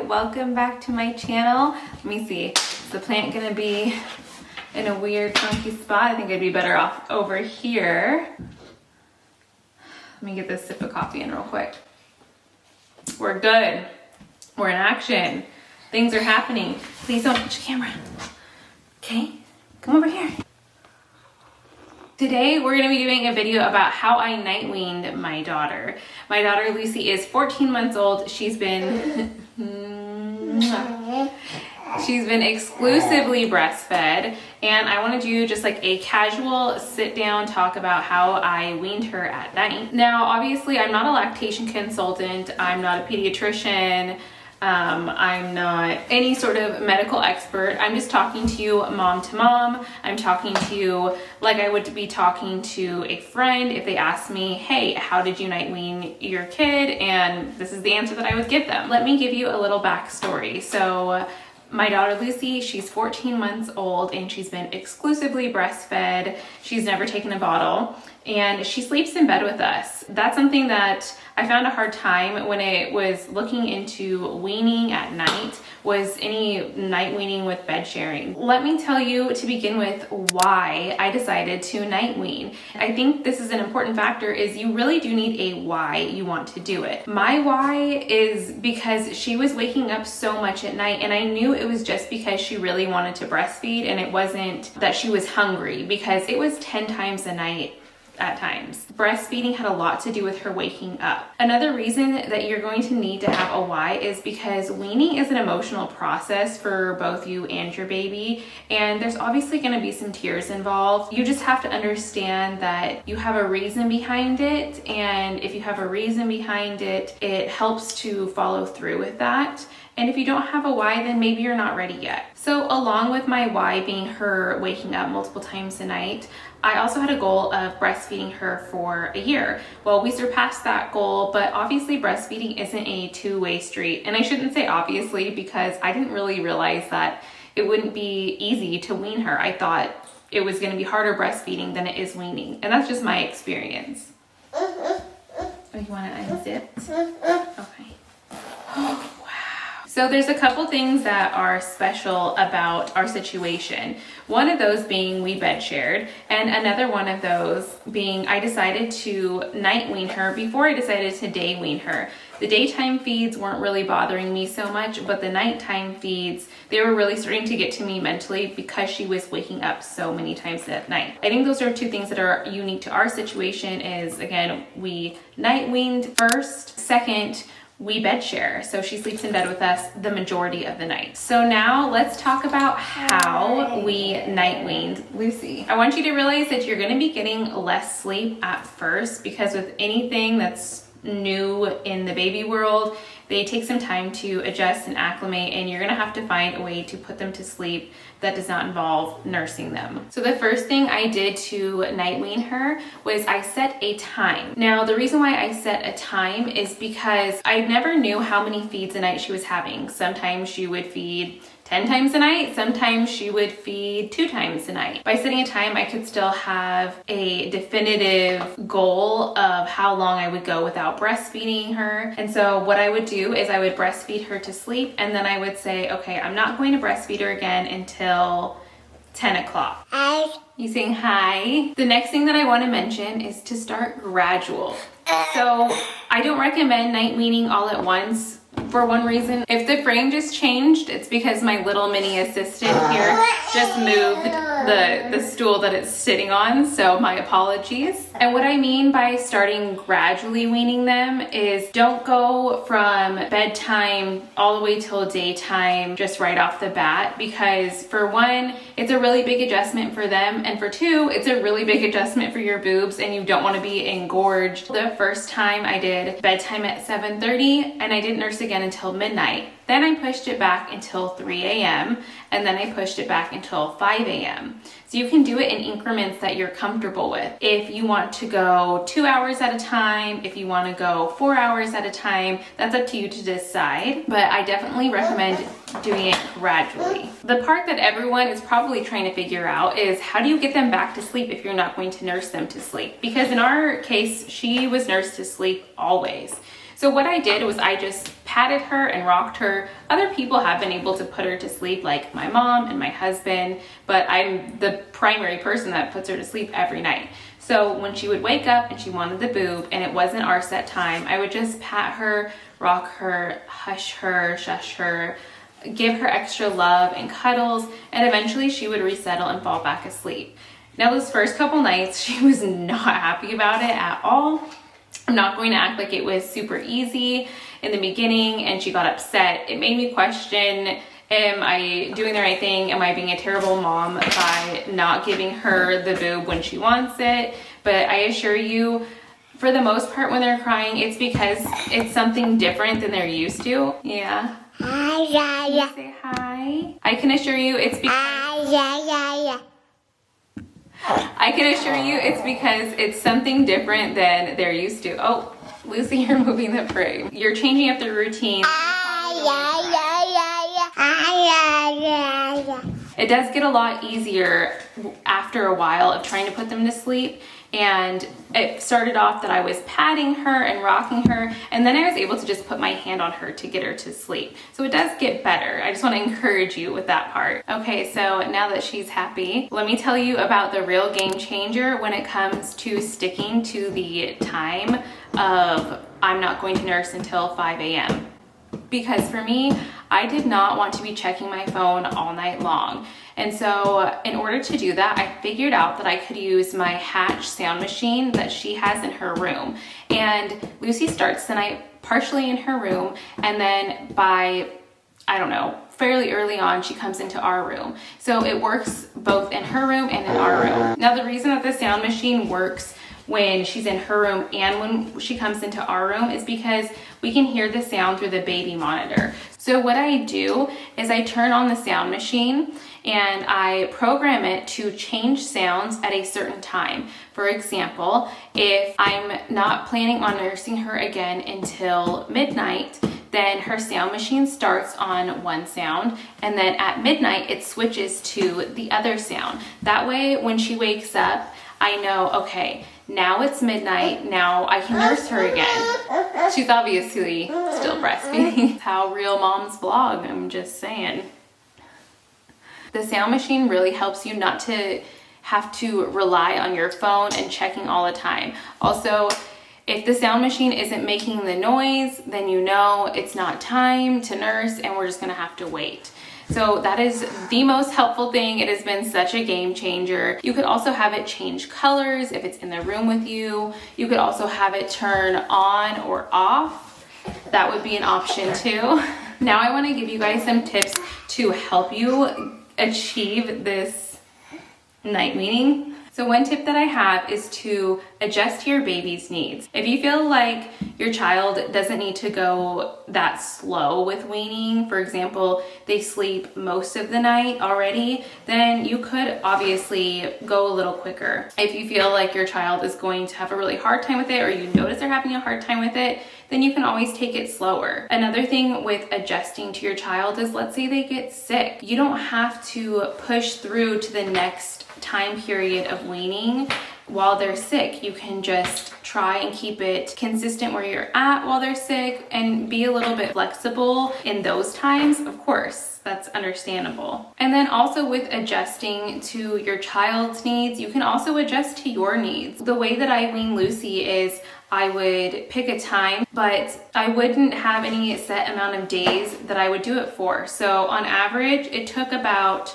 welcome back to my channel. Let me see, is the plant gonna be in a weird funky spot? I think I'd be better off over here. Let me get this sip of coffee in real quick. We're good. We're in action. Things are happening. Please don't touch the camera. Okay, come over here. Today, we're gonna be doing a video about how I night weaned my daughter. My daughter, Lucy, is 14 months old. She's been exclusively breastfed, and I wanna do just like a casual sit down talk about how I weaned her at night. Now, obviously, I'm not a lactation consultant. I'm not a pediatrician. I'm not any sort of medical expert. I'm just talking to you mom to mom. I'm talking to you like I would be talking to a friend if they asked me, hey, how did you night wean your kid? And this is the answer that I would give them. Let me give you a little backstory. So my daughter Lucy, she's 14 months old and she's been exclusively breastfed. She's never taken a bottle and she sleeps in bed with us. That's something that I found a hard time when it was looking into weaning at night, was any night weaning with bed sharing. Let me tell you to begin with why I decided to night wean. I think this is an important factor, is you really do need a why you want to do it. My why is because she was waking up so much at night and I knew it was just because she really wanted to breastfeed and it wasn't that she was hungry, because it was 10 times a night at times. Breastfeeding had a lot to do with her waking up. Another reason that you're going to need to have a why is because weaning is an emotional process for both you and your baby, and there's obviously going to be some tears involved. You just have to understand that you have a reason behind it, and if you have a reason behind it, it helps to follow through with that. And if you don't have a why, then maybe you're not ready yet. So along with my why being her waking up multiple times a night, I also had a goal of breastfeeding her for a year. Well, we surpassed that goal, but obviously breastfeeding isn't a two-way street. And I shouldn't say obviously, because I didn't really realize that it wouldn't be easy to wean her. I thought it was gonna be harder breastfeeding than it is weaning. And that's just my experience. Oh, you wanna unzip? Okay. So there's a couple things that are special about our situation. One of those being we bed shared, and another one of those being I decided to night wean her before I decided to day wean her. The daytime feeds weren't really bothering me so much, but the nighttime feeds, they were really starting to get to me mentally because she was waking up so many times at night. I think those are two things that are unique to our situation. Is, again, we night weaned first. Second, we bed share, so she sleeps in bed with us the majority of the night. So now let's talk about how we night weaned Lucy. I want you to realize that you're going to be getting less sleep at first, because with anything that's new in the baby world, they take some time to adjust and acclimate, and you're gonna have to find a way to put them to sleep that does not involve nursing them. So the first thing I did to night wean her was I set a time. Now, the reason why I set a time is because I never knew how many feeds a night she was having. Sometimes she would feed 10 times a night, sometimes she would feed 2 times a night. By setting a time, I could still have a definitive goal of how long I would go without breastfeeding her. And so what I would do is I would breastfeed her to sleep, and then I would say, okay, I'm not going to breastfeed her again until 10 o'clock. Hi. You saying hi? The next thing that I want to mention is to start gradual. So I don't recommend night weaning all at once. For one reason, if the frame just changed, it's because my little mini assistant here just moved the stool that it's sitting on, so my apologies. And what I mean by starting gradually weaning them is don't go from bedtime all the way till daytime just right off the bat, because for one, it's a really big adjustment for them, and for two, it's a really big adjustment for your boobs and you don't want to be engorged. The first time I did bedtime at 7:30 and I didn't nurse again until midnight. Then I pushed it back until 3 a.m. and then I pushed it back until 5 a.m. So you can do it in increments that you're comfortable with. If you want to go 2 hours at a time, if you want to go 4 hours at a time, that's up to you to decide. But I definitely recommend doing it gradually. The part that everyone is probably trying to figure out is how do you get them back to sleep if you're not going to nurse them to sleep? Because in our case, she was nursed to sleep always. So what I did was I just patted her and rocked her. Other people have been able to put her to sleep, like my mom and my husband, but I'm the primary person that puts her to sleep every night. So when she would wake up and she wanted the boob and it wasn't our set time, I would just pat her, rock her, hush her, shush her, give her extra love and cuddles, and eventually she would resettle and fall back asleep. Now those first couple nights, she was not happy about it at all. I'm not going to act like it was super easy in the beginning and she got upset. It made me question, am I doing the right thing? Am I being a terrible mom by not giving her the boob when she wants it? But I assure you, for the most part when they're crying, it's because it's something different than they're used to. Yeah. Hi, yeah, yeah. Say hi. I can assure you it's because... I can assure you it's because it's something different than they're used to. Oh, Lucy, you're moving the frame. You're changing up the routine. It does get a lot easier after a while of trying to put them to sleep. And it started off that I was patting her and rocking her, and then I was able to just put my hand on her to get her to sleep. So it does get better. I just want to encourage you with that part. Okay, so now that she's happy, let me tell you about the real game changer when it comes to sticking to the time of I'm not going to nurse until 5 a.m. Because for me, I did not want to be checking my phone all night long. And so in order to do that, I figured out that I could use my Hatch sound machine that she has in her room. And Lucy starts the night partially in her room, and then by, I don't know, fairly early on, she comes into our room. So it works both in her room and in our room. Now the reason that the sound machine works when she's in her room and when she comes into our room is because we can hear the sound through the baby monitor. So what I do is I turn on the sound machine and I program it to change sounds at a certain time. For example, if I'm not planning on nursing her again until midnight, then her sound machine starts on one sound, and then at midnight it switches to the other sound. That way when she wakes up, I know, okay, now it's midnight, now I can nurse her again. She's obviously still breastfeeding. How real moms vlog, I'm just saying. The sound machine really helps you not to have to rely on your phone and checking all the time. Also, if the sound machine isn't making the noise, then you know it's not time to nurse and we're just gonna have to wait. So that is the most helpful thing. It has been such a game changer. You could also have it change colors if it's in the room with you. You could also have it turn on or off. That would be an option too. Now I want to give you guys some tips to help you achieve this night weaning. So one tip that I have is to adjust to your baby's needs. If you feel like your child doesn't need to go that slow with weaning, for example, they sleep most of the night already, then you could obviously go a little quicker. If you feel like your child is going to have a really hard time with it, or you notice they're having a hard time with it, then you can always take it slower. Another thing with adjusting to your child is, let's say they get sick. You don't have to push through to the next time period of weaning while they're sick. You can just try and keep it consistent where you're at while they're sick and be a little bit flexible in those times. Of course, that's understandable. And then also with adjusting to your child's needs, you can also adjust to your needs. The way that I wean Lucy is I would pick a time, but I wouldn't have any set amount of days that I would do it for. So on average, it took about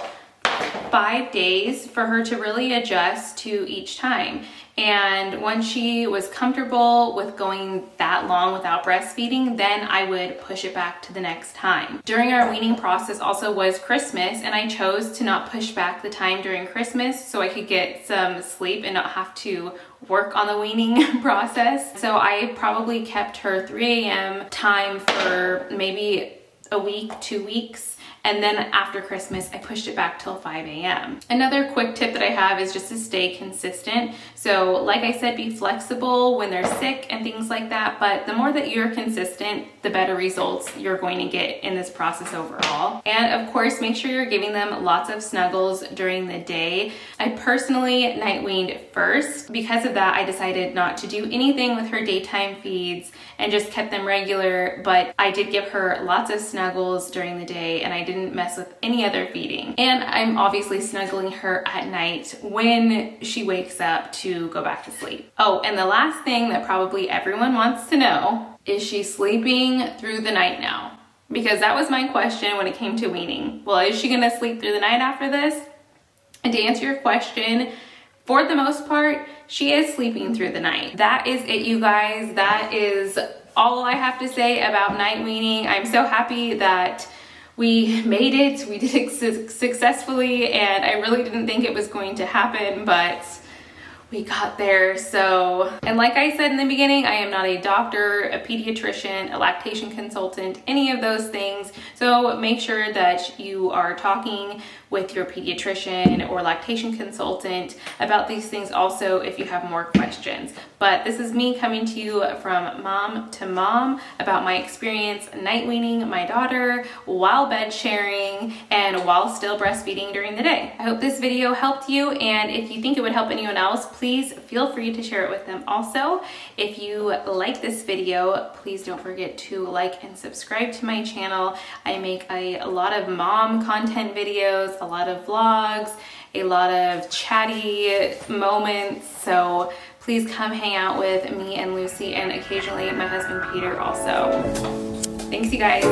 5 days for her to really adjust to each time. And once she was comfortable with going that long without breastfeeding, then I would push it back to the next time. During our weaning process also was Christmas, and I chose to not push back the time during Christmas so I could get some sleep and not have to work on the weaning process. So I probably kept her 3 a.m. time for maybe a week, 2 weeks. And then after Christmas, I pushed it back till 5 a.m. Another quick tip that I have is just to stay consistent. So like I said, be flexible when they're sick and things like that. But the more that you're consistent, the better results you're going to get in this process overall. And of course, make sure you're giving them lots of snuggles during the day. I personally night weaned first. Because of that, I decided not to do anything with her daytime feeds and just kept them regular, but I did give her lots of snuggles during the day and I didn't mess with any other feeding. And I'm obviously snuggling her at night when she wakes up to go back to sleep. Oh, and the last thing that probably everyone wants to know, is she sleeping through the night now? Because that was my question when it came to weaning. Well, is she gonna sleep through the night after this? And to answer your question, for the most part, she is sleeping through the night. That is it, you guys. That is all I have to say about night weaning. I'm so happy that we made it. We did it successfully, and I really didn't think it was going to happen, but we got there. So, and like I said in the beginning, I am not a doctor, a pediatrician, a lactation consultant, any of those things. So make sure that you are talking with your pediatrician or lactation consultant about these things also if you have more questions. But this is me coming to you from mom to mom about my experience night weaning my daughter while bed sharing and while still breastfeeding during the day. I hope this video helped you, and if you think it would help anyone else, please feel free to share it with them also. If you like this video, please don't forget to like and subscribe to my channel. I make a lot of mom content videos, a lot of vlogs, a lot of chatty moments, so please come hang out with me and Lucy and occasionally my husband Peter also. Thanks, you guys.